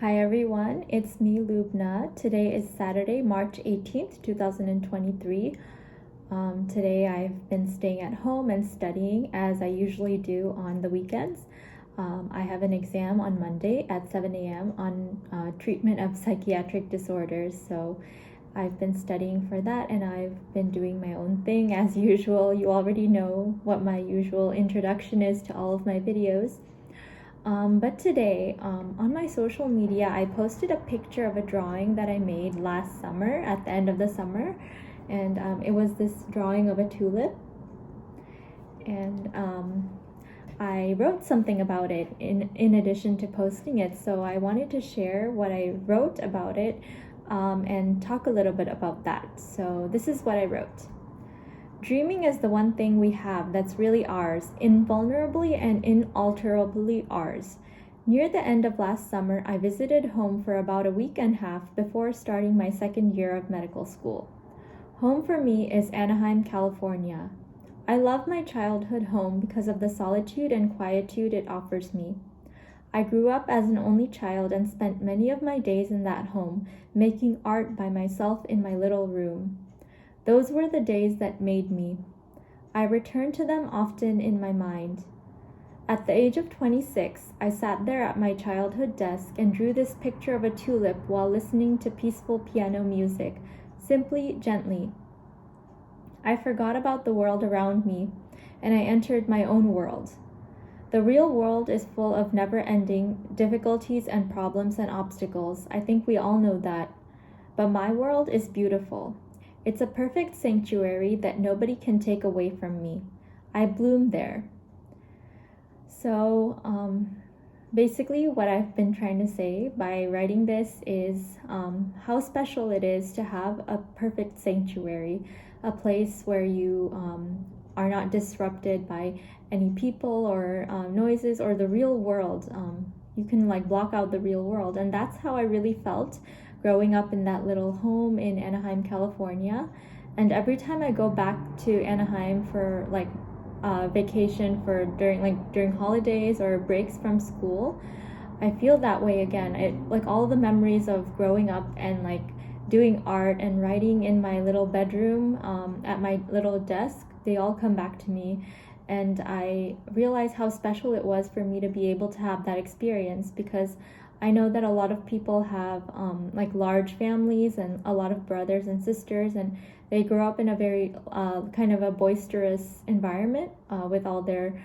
Hi everyone, it's me Lubna. Today is Saturday, March 18th, 2023. Today I've been staying at home and studying as I usually do on the weekends. I have an exam on Monday at 7 a.m. on treatment of psychiatric disorders. So I've been studying for that and I've been doing my own thing as usual. You already know what my usual introduction is to all of my videos. But today, on my social media, I posted a picture of a drawing that I made last summer, at the end of the summer. And it was this drawing of a tulip. And I wrote something about it in addition to posting it. So I wanted to share what I wrote about it and talk a little bit about that. So this is what I wrote. Dreaming is the one thing we have that's really ours, invulnerably and inalterably ours. Near the end of last summer, I visited home for about a week and a half before starting my second year of medical school. Home for me is Anaheim, California. I love my childhood home because of the solitude and quietude it offers me. I grew up as an only child and spent many of my days in that home, making art by myself in my little room. Those were the days that made me. I return to them often in my mind. At the age of 26, I sat there at my childhood desk and drew this picture of a tulip while listening to peaceful piano music, simply, gently. I forgot about the world around me, and I entered my own world. The real world is full of never-ending difficulties and problems and obstacles. I think we all know that. But my world is beautiful. It's a perfect sanctuary that nobody can take away from me. I bloom there. So basically what I've been trying to say by writing this is how special it is to have a perfect sanctuary, a place where you are not disrupted by any people or noises or the real world. You can block out the real world, and that's how I really felt growing up in that little home in Anaheim, California. And every time I go back to Anaheim for vacation for during holidays or breaks from school, I feel that way again. All the memories of growing up and doing art and writing in my little bedroom at my little desk, they all come back to me. And I realize how special it was for me to be able to have that experience, because I know that a lot of people have large families and a lot of brothers and sisters, and they grow up in a very kind of a boisterous environment with all their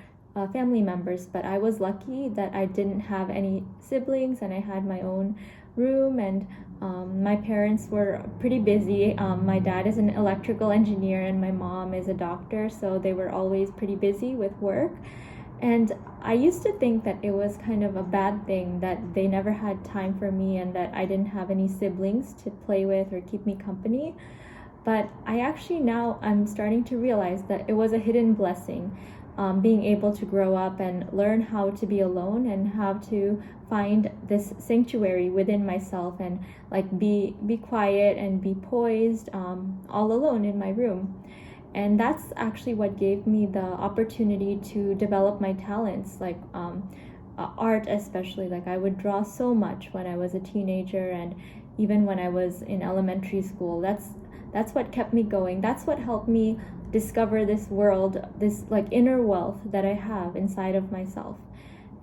family members. But I was lucky that I didn't have any siblings and I had my own room, and my parents were pretty busy. My dad is an electrical engineer and my mom is a doctor, so they were always pretty busy with work. And I used to think that it was kind of a bad thing that they never had time for me and that I didn't have any siblings to play with or keep me company. But I'm starting to realize that it was a hidden blessing, being able to grow up and learn how to be alone and how to find this sanctuary within myself and be quiet and be poised all alone in my room. And that's actually what gave me the opportunity to develop my talents, art especially. I would draw so much when I was a teenager, and even when I was in elementary school. That's what kept me going. That's what helped me discover this world, this inner wealth that I have inside of myself.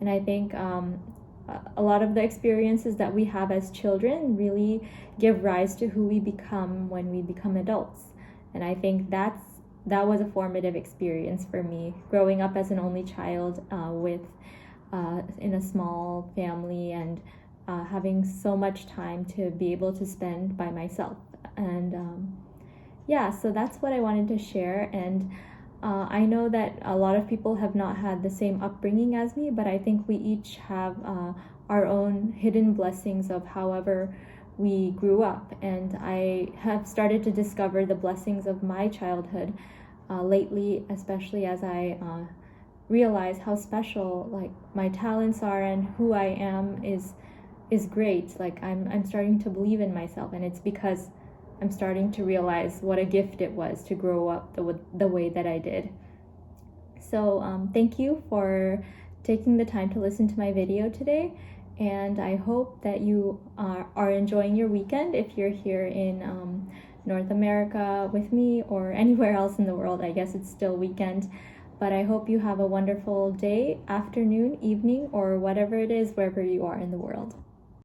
And I think a lot of the experiences that we have as children really give rise to who we become when we become adults. And I think that was a formative experience for me, growing up as an only child in a small family and having so much time to be able to spend by myself. And so that's what I wanted to share. And I know that a lot of people have not had the same upbringing as me, but I think we each have our own hidden blessings of however we grew up. And I have started to discover the blessings of my childhood lately, especially as I realize how special my talents are and who I am is great. I'm starting to believe in myself, and it's because I'm starting to realize what a gift it was to grow up the way that I did. So thank you for taking the time to listen to my video today, and I hope that you are enjoying your weekend if you're here in North America with me, or anywhere else in the world. I guess it's still weekend. But I hope you have a wonderful day, afternoon, evening, or whatever it is, wherever you are in the world.